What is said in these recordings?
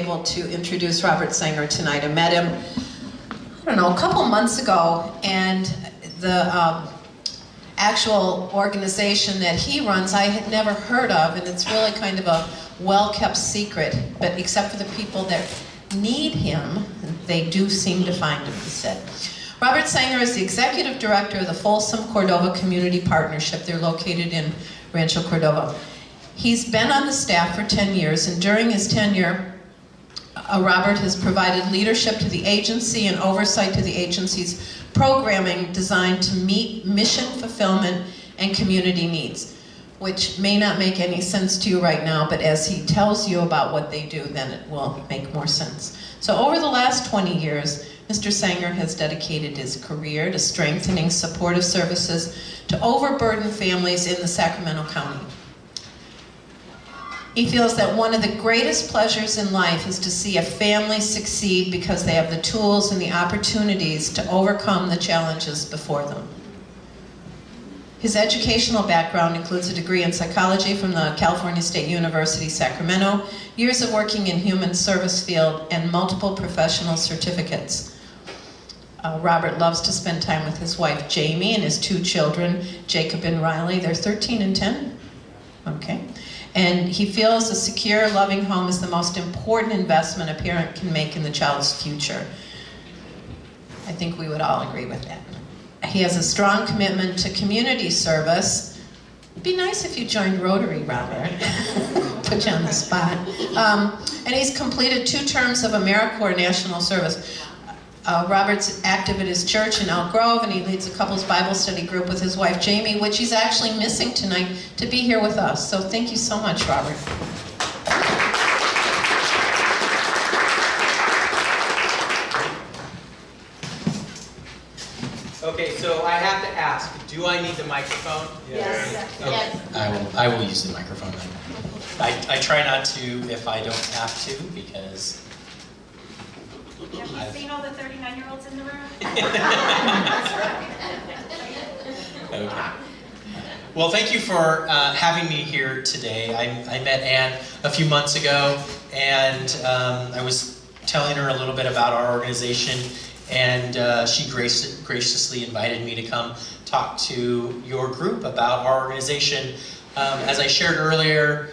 able to introduce Robert Sanger tonight. I met him, I don't know, a couple months ago, and the actual organization that he runs I had never heard of, and it's really kind of a well-kept secret, but except for the people that need him, they do seem to find him, he said. Robert Sanger is the executive director of the Folsom Cordova Community Partnership. They're located in Rancho Cordova. He's been on the staff for 10 years, and during his tenure, Robert has provided leadership to the agency and oversight to the agency's programming designed to meet mission fulfillment and community needs, which may not make any sense to you right now, but as he tells you about what they do, then it will make more sense. So over the last 20 years, Mr. Sanger has dedicated his career to strengthening supportive services to overburdened families in the Sacramento County. He feels that one of the greatest pleasures in life is to see a family succeed because they have the tools and the opportunities to overcome the challenges before them. His educational background includes a degree in psychology from the California State University, Sacramento, years of working in human service field, and multiple professional certificates. Robert loves to spend time with his wife, Jamie, and his 2 children, Jacob and Riley. They're 13 and 10. Okay. And he feels a secure, loving home is the most important investment a parent can make in the child's future. I think we would all agree with that. He has a strong commitment to community service. It'd be nice if you joined Rotary, Robert. Put you on the spot. And he's completed 2 terms of AmeriCorps National Service. Robert's active at his church in Elk Grove, and he leads a couples Bible study group with his wife Jamie, which he's actually missing tonight to be here with us. So thank you so much, Robert. Okay, so I have to ask, do I need the microphone? Yes. Okay. Yes. I will use the microphone then. I try not to if I don't have to, because Have you seen all the 39-year-olds in the room? okay. Well, thank you for having me here today. I met Ann a few months ago, and I was telling her a little bit about our organization, and she graciously invited me to come talk to your group about our organization. As I shared earlier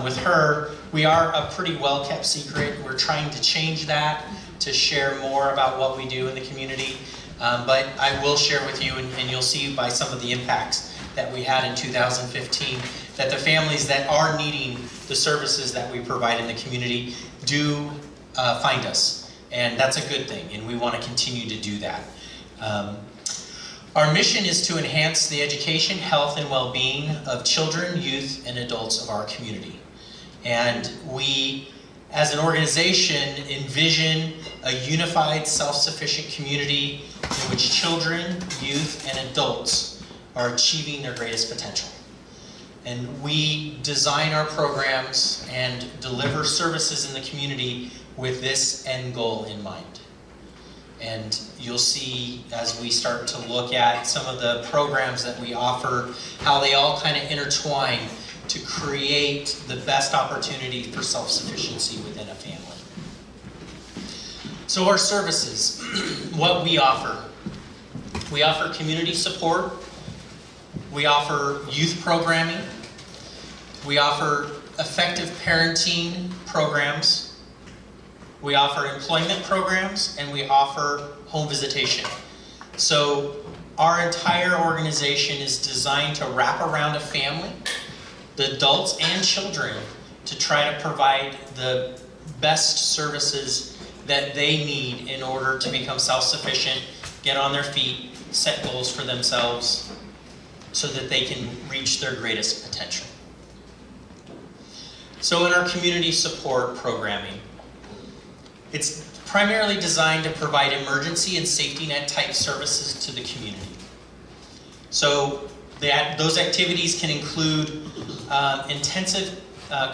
with her, we are a pretty well-kept secret. We're trying to change that, to share more about what we do in the community. But I will share with you, and you'll see by some of the impacts that we had in 2015, that the families that are needing the services that we provide in the community do find us. And that's a good thing, and we want to continue to do that. Our mission is to enhance the education, health, and well-being of children, youth, and adults of our community. And we, as an organization, envision a unified, self-sufficient community in which children, youth, and adults are achieving their greatest potential. And we design our programs and deliver services in the community with this end goal in mind. And you'll see as we start to look at some of the programs that we offer, how they all kind of intertwine to create the best opportunity for self-sufficiency within a family. So our services, what we offer community support, we offer youth programming, we offer effective parenting programs, we offer employment programs, and we offer home visitation. So our entire organization is designed to wrap around a family, the adults and children, to try to provide the best services that they need in order to become self-sufficient, get on their feet, set goals for themselves, so that they can reach their greatest potential. So in our community support programming, it's primarily designed to provide emergency and safety net type services to the community. So those activities can include intensive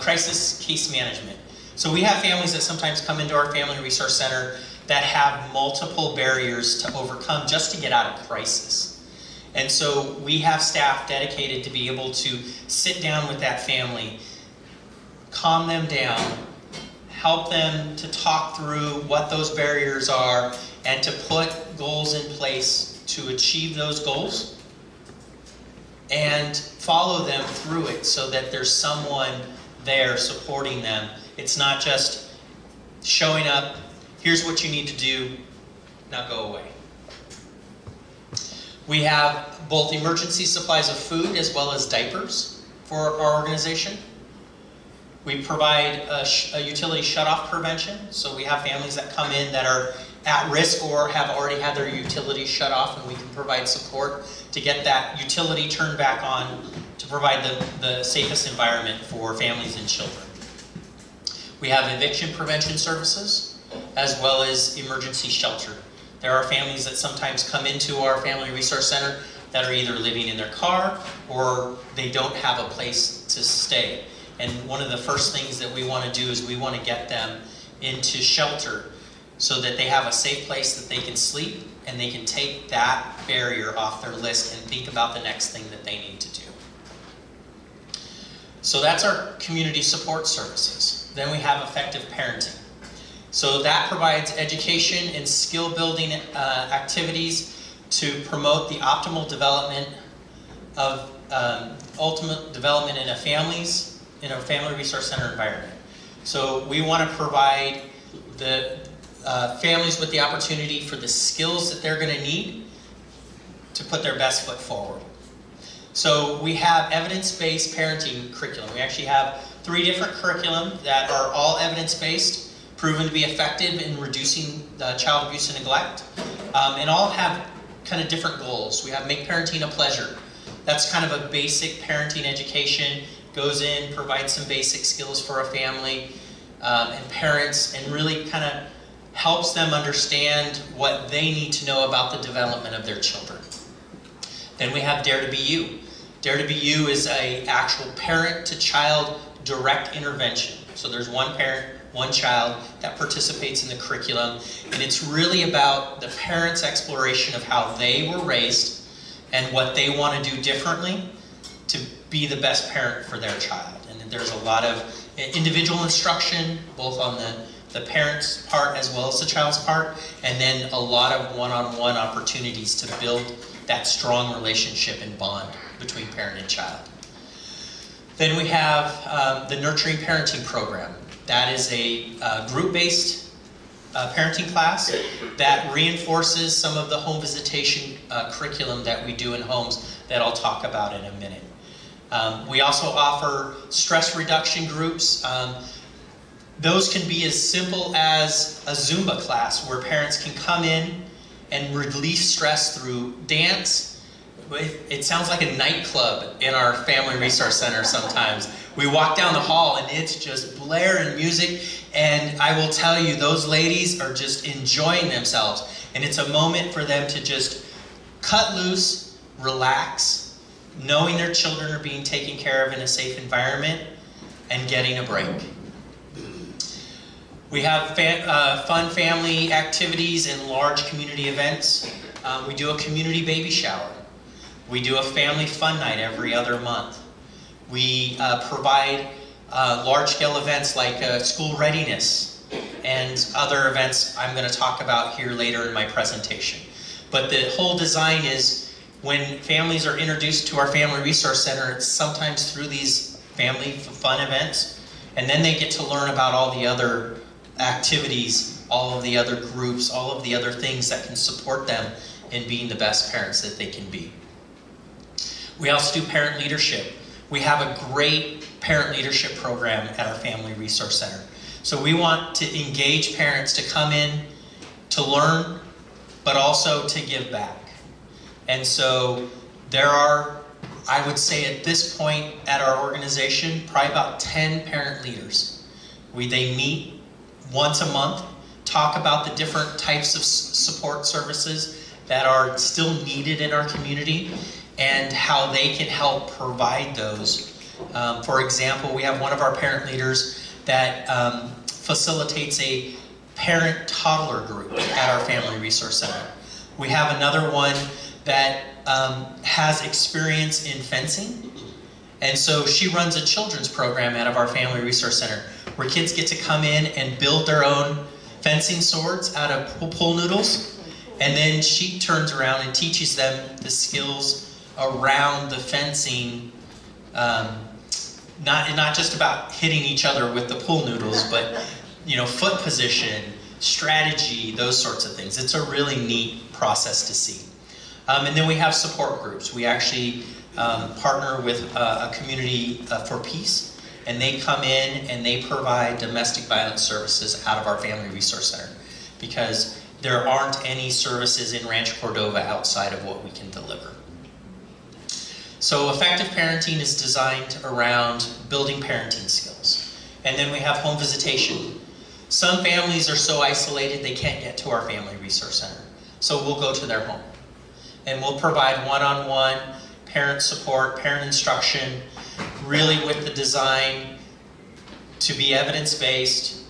crisis case management. So we have families that sometimes come into our Family Resource Center that have multiple barriers to overcome just to get out of crisis. And so we have staff dedicated to be able to sit down with that family, calm them down, help them to talk through what those barriers are and to put goals in place to achieve those goals and follow them through it so that there's someone there supporting them. It's not just showing up, here's what you need to do, now go away. We have both emergency supplies of food as well as diapers for our organization. We provide a utility shutoff prevention, so we have families that come in that are at risk or have already had their utilities shut off, and we can provide support to get that utility turned back on to provide the safest environment for families and children. We have eviction prevention services as well as emergency shelter. There are families that sometimes come into our Family Resource Center that are either living in their car or they don't have a place to stay. And one of the first things that we want to do is we want to get them into shelter so that they have a safe place that they can sleep and they can take that barrier off their list and think about the next thing that they need to do. So that's our community support services. Then we have effective parenting. So that provides education and skill building activities to promote the optimal development of ultimate development in a family resource center environment. So we want to provide the families with the opportunity for the skills that they're going to need to put their best foot forward. So we have evidence-based parenting curriculum. We actually have 3 different curriculum that are all evidence-based, proven to be effective in reducing child abuse and neglect, and all have kind of different goals. We have Make Parenting a Pleasure. That's kind of a basic parenting education, goes in, provides some basic skills for a family and parents, and really kind of helps them understand what they need to know about the development of their children. Then we have Dare to Be You. Dare to Be You is an actual parent-to-child direct intervention. So there's one parent, one child that participates in the curriculum, and it's really about the parents' exploration of how they were raised and what they want to do differently to be the best parent for their child. And there's a lot of individual instruction, both on the parent's part as well as the child's part, and then a lot of one-on-one opportunities to build that strong relationship and bond between parent and child. Then we have the Nurturing Parenting Program. That is a group-based parenting class that reinforces some of the home visitation curriculum that we do in homes that I'll talk about in a minute. We also offer stress reduction groups. Those can be as simple as a Zumba class where parents can come in and release stress through dance. It sounds like a nightclub in our Family Resource Center sometimes. We walk down the hall and it's just blaring music, and I will tell you, those ladies are just enjoying themselves. And it's a moment for them to just cut loose, relax, knowing their children are being taken care of in a safe environment, and getting a break. We have fun family activities and large community events. We do a community baby shower. We do a family fun night every other month. We provide large-scale events like school readiness and other events I'm going to talk about here later in my presentation. But the whole design is when families are introduced to our Family Resource Center, it's sometimes through these family fun events, and then they get to learn about all the other activities, all of the other groups, all of the other things that can support them in being the best parents that they can be. We also do parent leadership. We have a great parent leadership program at our Family Resource Center. So we want to engage parents to come in, to learn, but also to give back. And so there are, I would say at this point at our organization, probably about 10 parent leaders. They meet once a month, talk about the different types of support services that are still needed in our community and how they can help provide those. For example, we have one of our parent leaders that facilitates a parent-toddler group at our Family Resource Center. We have another one that has experience in fencing, and so she runs a children's program out of our Family Resource Center where kids get to come in and build their own fencing swords out of pool noodles. And then she turns around and teaches them the skills around the fencing, not just about hitting each other with the pool noodles, but foot position, strategy, those sorts of things. It's a really neat process to see. And then we have support groups. We actually partner with a community for peace, and they come in and they provide domestic violence services out of our Family Resource Center, because there aren't any services in Rancho Cordova outside of what we can deliver. So effective parenting is designed around building parenting skills. And then we have home visitation. Some families are so isolated they can't get to our Family Resource Center. So we'll go to their home. And we'll provide one-on-one parent support, parent instruction, really with the design to be evidence-based,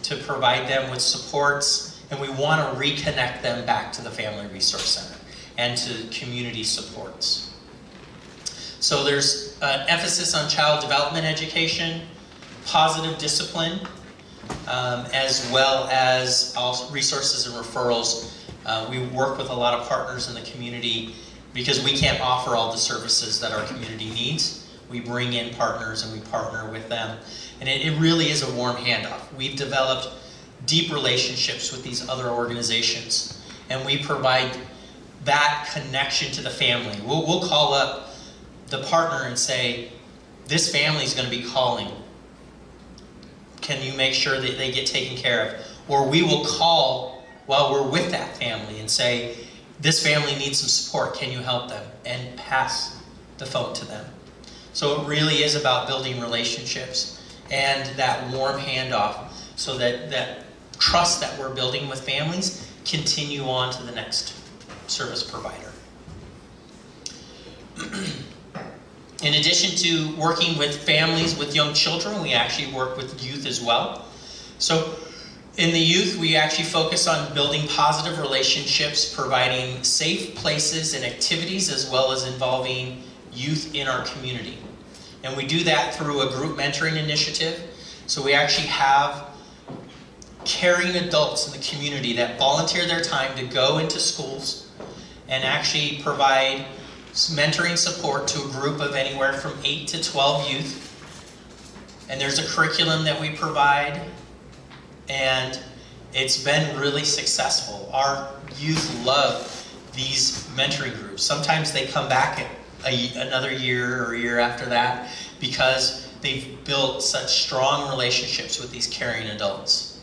to provide them with supports, and we want to reconnect them back to the Family Resource Center and to community supports. So there's an emphasis on child development education, positive discipline, as well as also resources and referrals. We work with a lot of partners in the community because we can't offer all the services that our community needs. We bring in partners and we partner with them. And it really is a warm handoff. We've developed deep relationships with these other organizations, and we provide that connection to the family. We'll call up the partner and say, this family is going to be calling. Can you make sure that they get taken care of? Or we will call while we're with that family and say, this family needs some support, can you help them? And pass the phone to them. So it really is about building relationships and that warm handoff, so that trust that we're building with families continue on to the next service provider. In addition to working with families with young children, we actually work with youth as well. So in the youth, we actually focus on building positive relationships, providing safe places and activities, as well as involving youth in our community. And we do that through a group mentoring initiative. So we actually have caring adults in the community that volunteer their time to go into schools and actually provide mentoring support to a group of anywhere from 8 to 12 youth. And there's a curriculum that we provide, and it's been really successful. Our youth love these mentoring groups. Sometimes they come back another year or a year after that because they've built such strong relationships with these caring adults.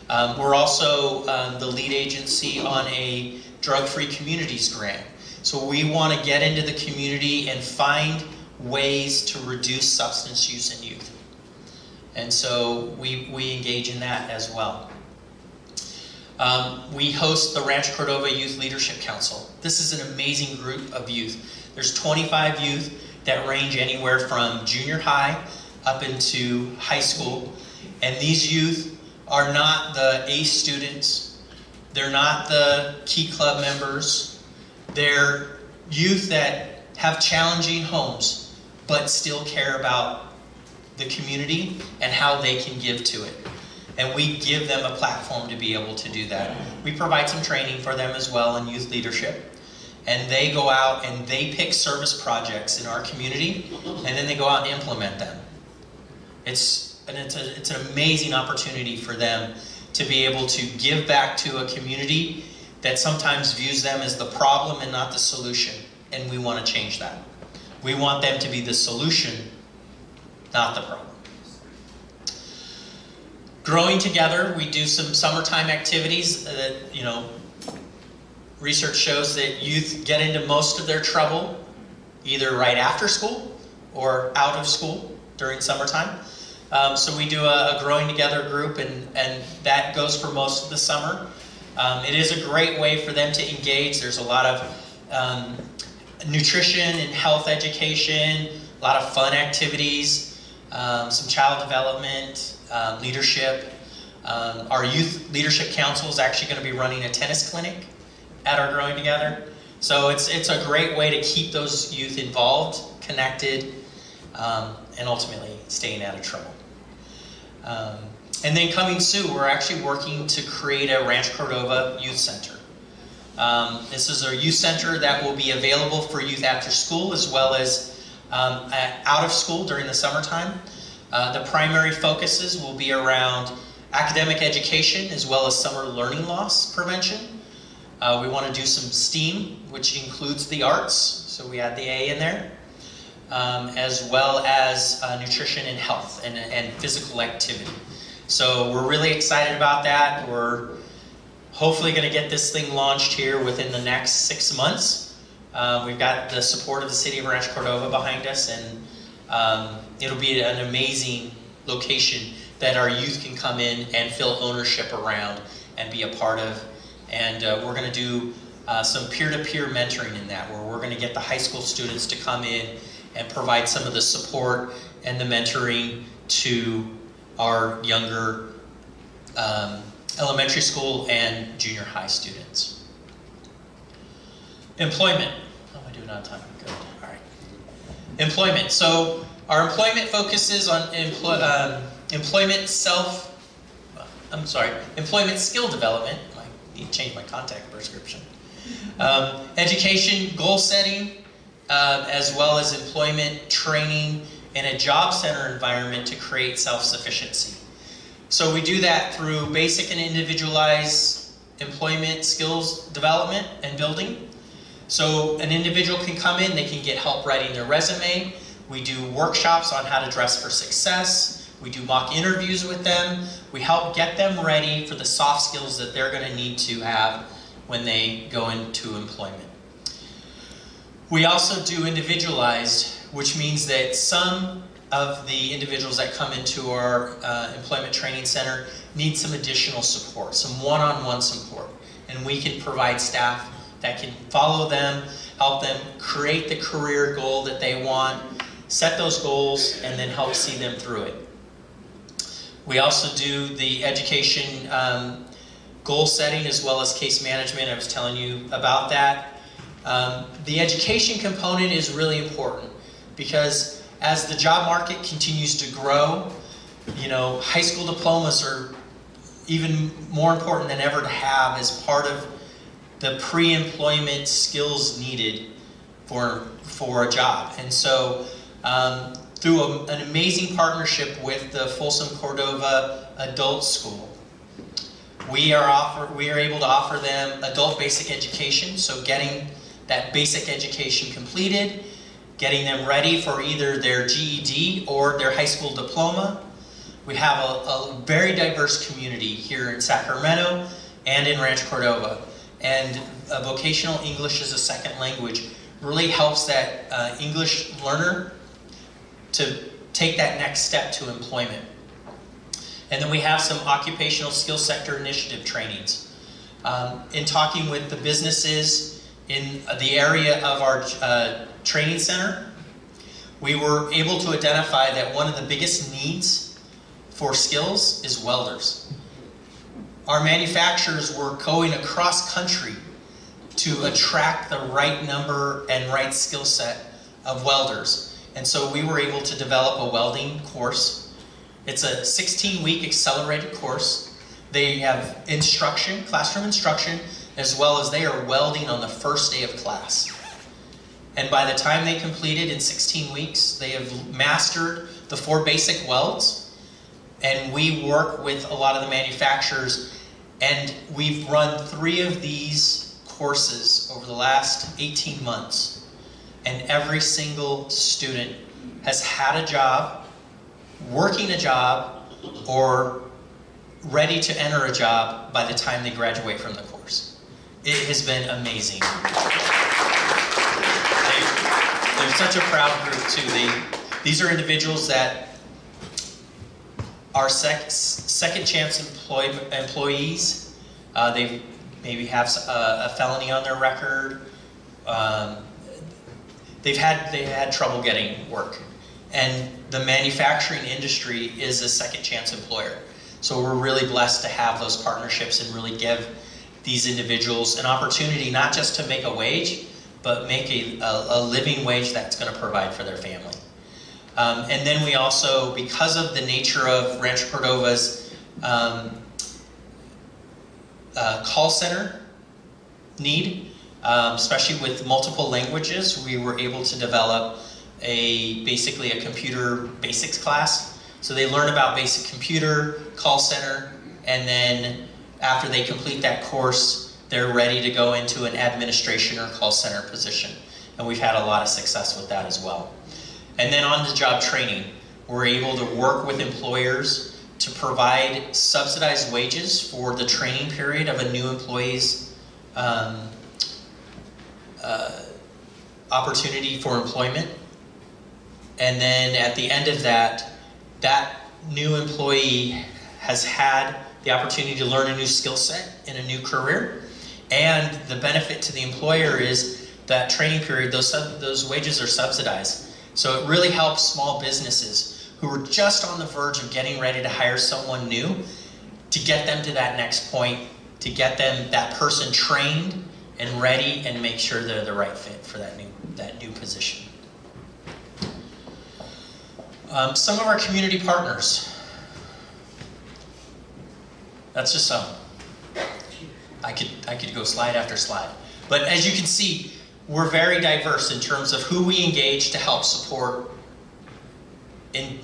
We're also the lead agency on a drug-free communities grant. So we want to get into the community and find ways to reduce substance use in youth. And so we engage in that as well. We host the Rancho Cordova Youth Leadership Council. This is an amazing group of youth. There's 25 youth that range anywhere from junior high up into high school. And these youth are not the ACE students. They're not the Key Club members. They're youth that have challenging homes, but still care about the community and how they can give to it. And we give them a platform to be able to do that. We provide some training for them as well in youth leadership. And they go out and they pick service projects in our community, and then they go out and implement them. It's an amazing opportunity for them to be able to give back to a community that sometimes views them as the problem and not the solution. And we want to change that. We want them to be the solution, not the problem. Growing together, we do some summertime activities that, research shows that youth get into most of their trouble either right after school or out of school during summertime. So we do a Growing Together group, and that goes for most of the summer. It is a great way for them to engage. There's a lot of nutrition and health education, a lot of fun activities, some child development, leadership. Our Youth Leadership Council is actually going to be running a tennis clinic at our Growing Together. So it's a great way to keep those youth involved, connected, and ultimately staying out of trouble. And then coming soon, we're actually working to create a Ranch Cordova Youth Center. This is a youth center that will be available for youth after school as well as out of school during the summertime. The primary focuses will be around academic education as well as summer learning loss prevention. We want to do some STEAM, which includes the arts, so we add the A in there, as well as nutrition and health and physical activity. So we're really excited about that. We're hopefully going to get this thing launched here within the next 6 months. We've got the support of the City of Ranch Cordova behind us, and it'll be an amazing location that our youth can come in and feel ownership around and be a part of. And we're going to do some peer-to-peer mentoring in that, where we're going to get the high school students to come in and provide some of the support and the mentoring to our younger elementary school and junior high students. Employment. How am I doing on time? Good. All right. Employment. So our employment focuses on employment skill development. I need to change my contact prescription. Education, goal setting, as well as employment training in a job center environment to create self-sufficiency. So we do that through basic and individualized employment skills development and building. So an individual can come in, they can get help writing their resume. We do workshops on how to dress for success. We do mock interviews with them. We help get them ready for the soft skills that they're going to need to have when they go into employment. We also do individualized, which means that some of the individuals that come into our employment training center need some additional support, some one-on-one support. And we can provide staff that can follow them, help them create the career goal that they want, set those goals, and then help see them through it. We also do the education goal setting as well as case management. I was telling you about that. The education component is really important because as the job market continues to grow, you know, high school diplomas are even more important than ever to have as part of the pre-employment skills needed for a job. And so through an amazing partnership with the Folsom Cordova Adult School, we are able to offer them adult basic education, so getting that basic education completed, getting them ready for either their GED or their high school diploma. We have a very diverse community here in Sacramento and in Ranch Cordova, and vocational English as a second language really helps that English learner to take that next step to employment. And then we have some occupational skill sector initiative trainings. In talking with the businesses in the area of our training center, we were able to identify that one of the biggest needs for skills is welders. Our manufacturers were going across country to attract the right number and right skill set of welders. And so we were able to develop a welding course. It's a 16-week accelerated course. They have instruction, classroom instruction, as well as they are welding on the first day of class. And by the time they complete it in 16 weeks, they have mastered the 4 basic welds. And we work with a lot of the manufacturers, and we've run 3 of these courses over the last 18 months. And every single student has had a job, working a job, or ready to enter a job by the time they graduate from the course. It has been amazing. They're such a proud group too. These are individuals that are second chance employees. They maybe have a felony on their record. They've had trouble getting work. And the manufacturing industry is a second chance employer. So we're really blessed to have those partnerships and really give these individuals an opportunity not just to make a wage, but make a living wage that's going to provide for their family. And then we also, because of the nature of Rancho Cordova's call center need, especially with multiple languages, we were able to develop basically a computer basics class. So they learn about basic computer, call center, and then after they complete that course, they're ready to go into an administration or call center position. And we've had a lot of success with that as well. And then on the job training, we're able to work with employers to provide subsidized wages for the training period of a new employee's opportunity for employment. And then at the end of that, that new employee has had the opportunity to learn a new skill set in a new career. And the benefit to the employer is that training period, those wages are subsidized. So it really helps small businesses who are just on the verge of getting ready to hire someone new to get them to that next point, to get them, that person trained and ready, and make sure they're the right fit for that new position. Some of our community partners. That's just some. I could go slide after slide. But as you can see, we're very diverse in terms of who we engage to help support in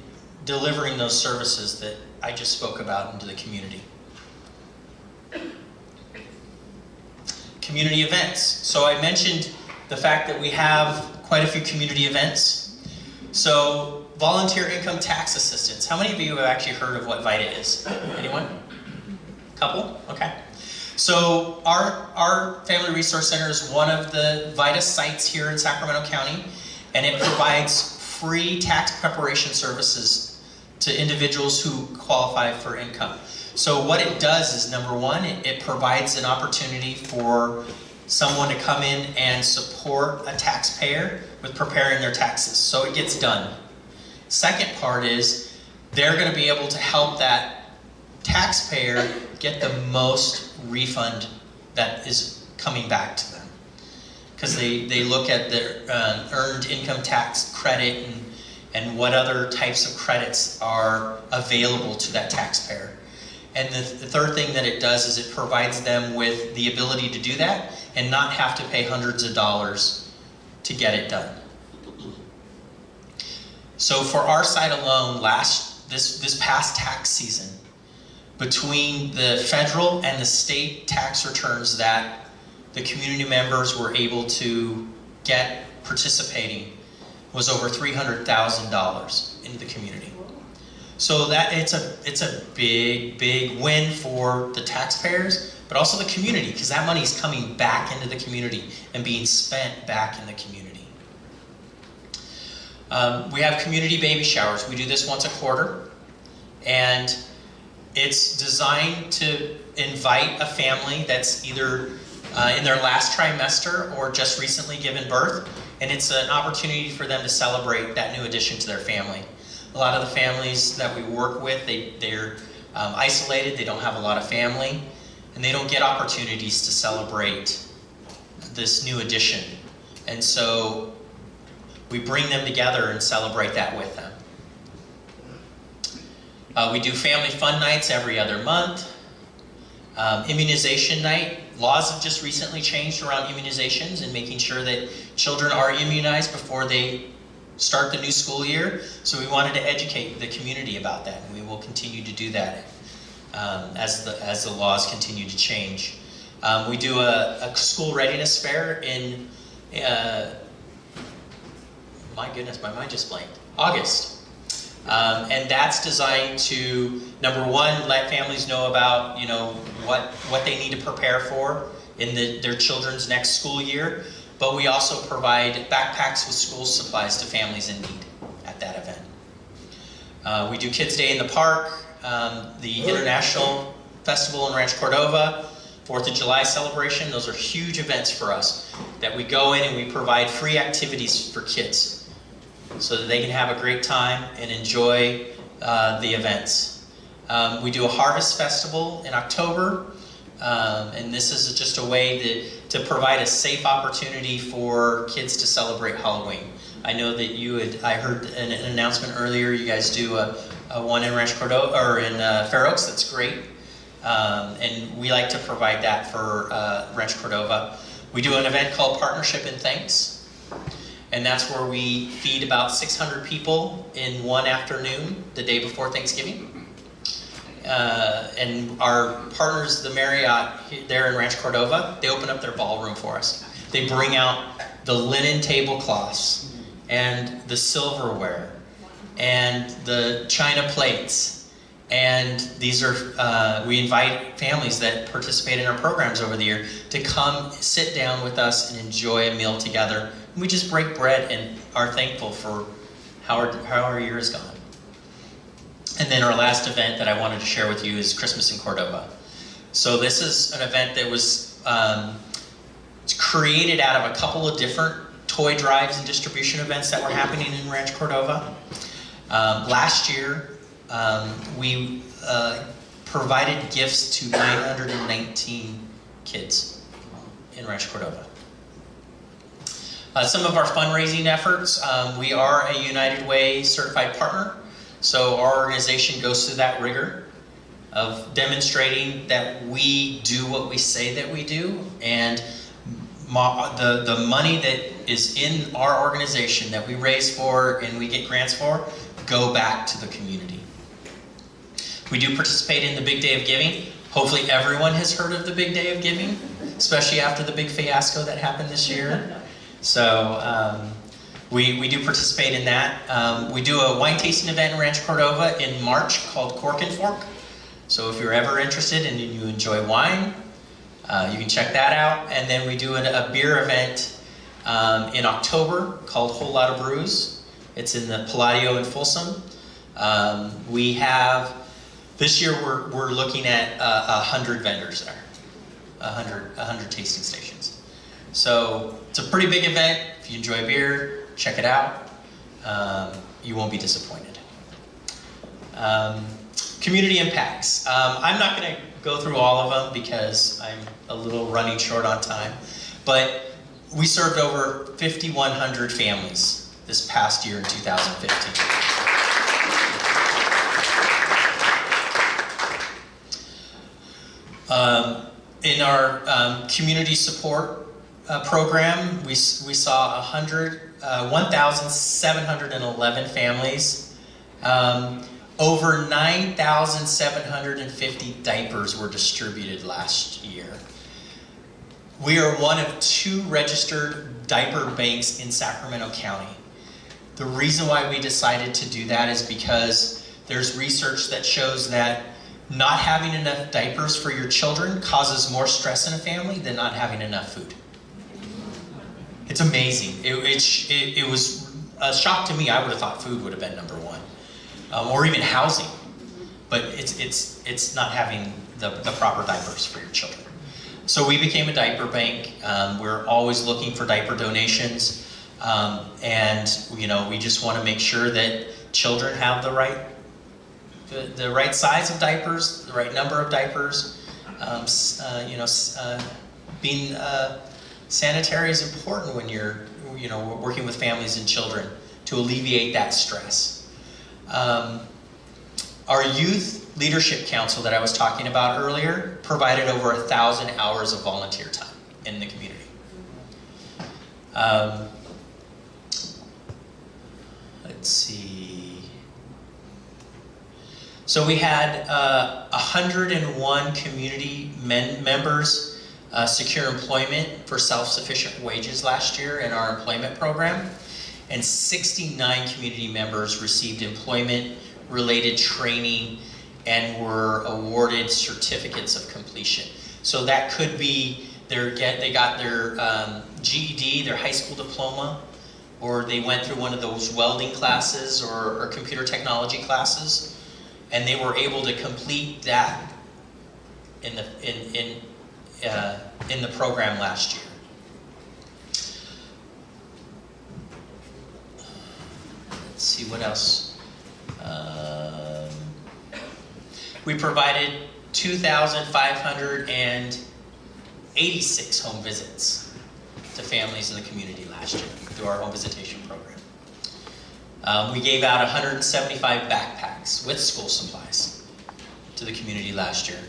delivering those services that I just spoke about into the community. Community events. So I mentioned the fact that we have quite a few community events. So volunteer income tax assistance. How many of you have actually heard of what VITA is? Anyone? Couple? Okay. So our Family Resource Center is one of the VITA sites here in Sacramento County, and it provides free tax preparation services to individuals who qualify for income. So what it does is, number one, it provides an opportunity for someone to come in and support a taxpayer with preparing their taxes. So it gets done. Second part is they're going to be able to help that taxpayer get the most refund that is coming back to them. Because they look at their earned income tax credit and what other types of credits are available to that taxpayer. And the third thing that it does is it provides them with the ability to do that and not have to pay hundreds of dollars to get it done. So for our site alone, this past tax season, between the federal and the state tax returns that the community members were able to get participating, was over $300,000 into the community. So that it's a big win for the taxpayers, but also the community, because that money is coming back into the community and being spent back in the community. We have community baby showers. We do this once a quarter, and it's designed to invite a family that's either in their last trimester or just recently given birth, and it's an opportunity for them to celebrate that new addition to their family. A lot of the families that we work with, they're isolated, they don't have a lot of family, and they don't get opportunities to celebrate this new addition. And so we bring them together and celebrate that with them. We do family fun nights every other month. Immunization night. Laws have just recently changed around immunizations and making sure that children are immunized before they start the new school year. So we wanted to educate the community about that, and we will continue to do that as the laws continue to change. We do a school readiness fair in, my goodness, my mind just blanked, August. And that's designed to, number one, let families know about, what they need to prepare for in their children's next school year. But we also provide backpacks with school supplies to families in need at that event. We do Kids Day in the Park, the International Festival in Rancho Cordova, 4th of July celebration. Those are huge events for us that we go in and we provide free activities for kids so that they can have a great time and enjoy the events. We do a Harvest Festival in October, and this is just a way to provide a safe opportunity for kids to celebrate Halloween. I know that I heard an announcement earlier, you guys do a one in Rancho Cordova, or in Fair Oaks, that's great. And we like to provide that for Rancho Cordova. We do an event called Partnership and Thanks. And that's where we feed about 600 people in one afternoon, the day before Thanksgiving. And our partners, the Marriott there in Rancho Cordova, they open up their ballroom for us. They bring out the linen tablecloths and the silverware and the china plates. And these are, we invite families that participate in our programs over the year to come sit down with us and enjoy a meal together. And we just break bread and are thankful for how our year has gone. And then our last event that I wanted to share with you is Christmas in Cordova. So this is an event that was created out of a couple of different toy drives and distribution events that were happening in Rancho Cordova. Last year, we provided gifts to 919 kids in Rancho Cordova. Some of our fundraising efforts, we are a United Way certified partner. So our organization goes through that rigor of demonstrating that we do what we say that we do, and the money that is in our organization that we raise for and we get grants for go back to the community. We do participate in the Big Day of Giving. Hopefully everyone has heard of the Big Day of Giving, especially after the big fiasco that happened this year. So we do participate in that. We do a wine tasting event in Rancho Cordova in March called Cork and Fork. So if you're ever interested and you enjoy wine, you can check that out. And then we do a beer event in October called Whole Lot of Brews. It's in the Palladio in Folsom. We have, this year we're looking at 100 vendors there, 100 tasting stations. So it's a pretty big event. If you enjoy beer, check it out. You won't be disappointed. Community impacts. I'm not going to go through all of them because I'm a little running short on time, but we served over 5,100 families this past year in 2015. In our community support program, we saw 1,711 families. Over 9,750 diapers were distributed last year. We are one of 2 registered diaper banks in Sacramento County. The reason why we decided to do that is because there's research that shows that not having enough diapers for your children causes more stress in a family than not having enough food. It's amazing. It was a shock to me. I would have thought food would have been number 1, or even housing. But it's not having the proper diapers for your children. So we became a diaper bank. We're always looking for diaper donations, and we just want to make sure that children have the right size of diapers, the right number of diapers. Being sanitary is important when you're working with families and children to alleviate that stress. Our youth leadership council that I was talking about earlier provided over 1,000 hours of volunteer time in the community. Let's see. So we had 101 community members secure employment for self-sufficient wages last year in our employment program, and 69 community members received employment-related training and were awarded certificates of completion. So that could be they got their GED, their high school diploma, or they went through one of those welding classes or computer technology classes, and they were able to complete that in the program last year. Let's see what else. We provided 2,586 home visits to families in the community last year through our home visitation program. We gave out 175 backpacks with school supplies to the community last year.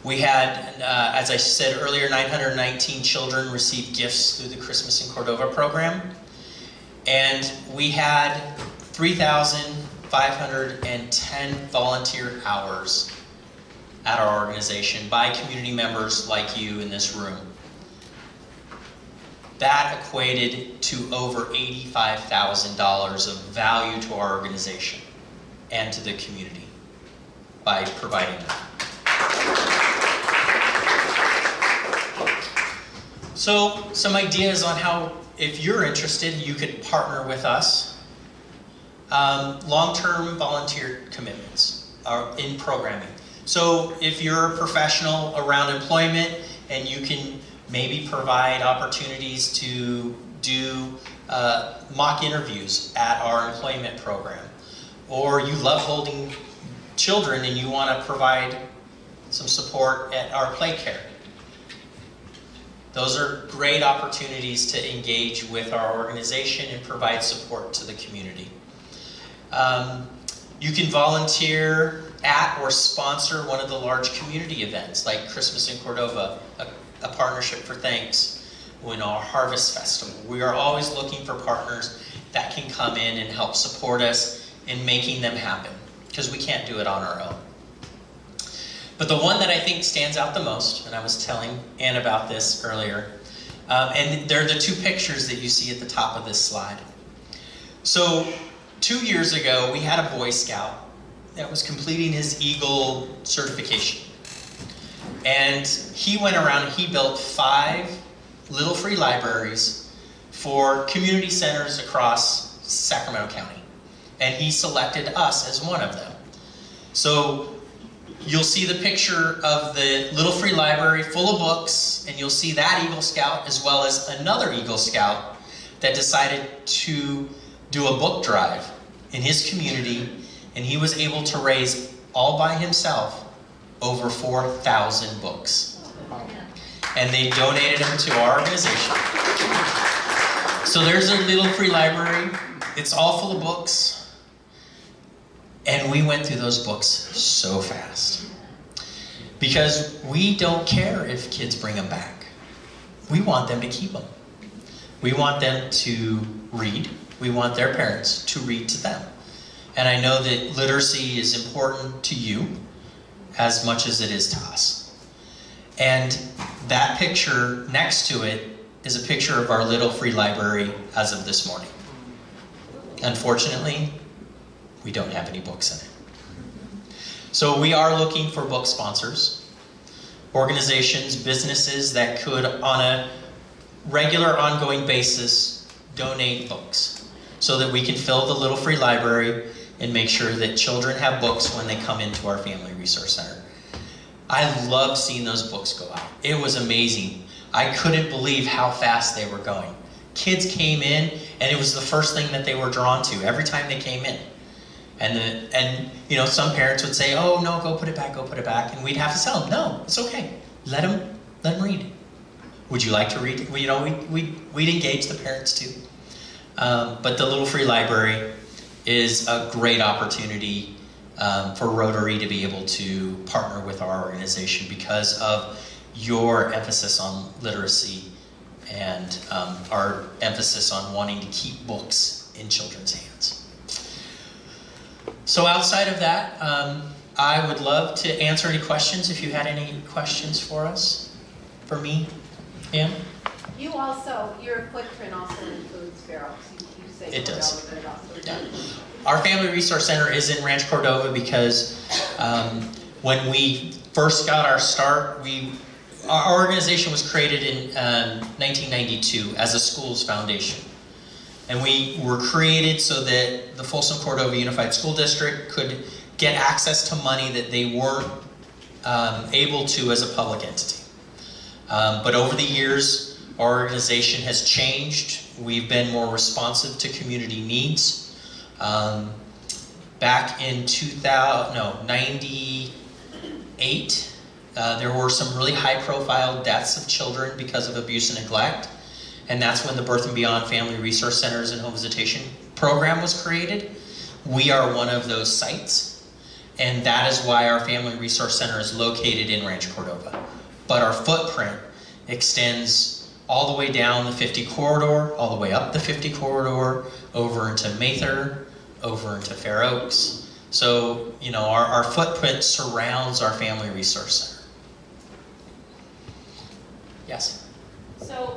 We had, as I said earlier, 919 children receive gifts through the Christmas in Cordova program. And we had 3,510 volunteer hours at our organization by community members like you in this room. That equated to over $85,000 of value to our organization and to the community by providing that. So, some ideas on how, if you're interested, you could partner with us. Long-term volunteer commitments are in programming. So, if you're a professional around employment and you can maybe provide opportunities to do mock interviews at our employment program, or you love holding children and you want to provide some support at our play care. Those are great opportunities to engage with our organization and provide support to the community. You can volunteer at or sponsor one of the large community events like Christmas in Cordova, a partnership for thanks, in our Harvest Festival. We are always looking for partners that can come in and help support us in making them happen, because we can't do it on our own. But the one that I think stands out the most, and I was telling Ann about this earlier, and they're the two pictures that you see at the top of this slide. So 2 years ago, we had a Boy Scout that was completing his Eagle certification. And he went around and he built 5 little free libraries for community centers across Sacramento County. And he selected us as one of them. So you'll see the picture of the little free library full of books, and you'll see that Eagle Scout as well as another Eagle Scout that decided to do a book drive in his community, and he was able to raise, all by himself, over 4,000 books. And they donated them to our organization. So there's a little free library. It's all full of books. And we went through those books so fast. Because we don't care if kids bring them back. We want them to keep them. We want them to read. We want their parents to read to them. And I know that literacy is important to you as much as it is to us. And that picture next to it is a picture of our little free library as of this morning. Unfortunately, we don't have any books in it. So we are looking for book sponsors, organizations, businesses that could, on a regular, ongoing basis, donate books so that we can fill the little free library and make sure that children have books when they come into our Family Resource Center. I love seeing those books go out. It was amazing. I couldn't believe how fast they were going. Kids came in, and it was the first thing that they were drawn to every time they came in. And you know, some parents would say, "Oh no, go put it back, and we'd have to tell them, "No, it's okay. Let them read. Would you like to read?" You know, we'd engage the parents too. But the Little Free Library is a great opportunity for Rotary to be able to partner with our organization because of your emphasis on literacy and our emphasis on wanting to keep books in children's hands. So outside of that, I would love to answer any questions if you had any questions for us, for me, Ann? You also, your footprint also includes Fair Oaks. You say It does. Cordova, but it also Yeah. does. Our Family Resource Center is in Ranch Cordova because when we first got our start, our organization was created in 1992 as a schools foundation. And we were created so that the Folsom Cordova Unified School District could get access to money that they weren't able to as a public entity. But over the years, our organization has changed. We've been more responsive to community needs. Back in 98, there were some really high-profile deaths of children because of abuse and neglect. and that's when the Birth and Beyond Family Resource Centers and Home Visitation Program was created. We are one of those sites, and that is why our Family Resource Center is located in Rancho Cordova. But our footprint extends all the way down the 50 corridor, all the way up the 50 corridor, over into Mather, over into Fair Oaks. So, you know, our footprint surrounds our Family Resource Center. Yes? So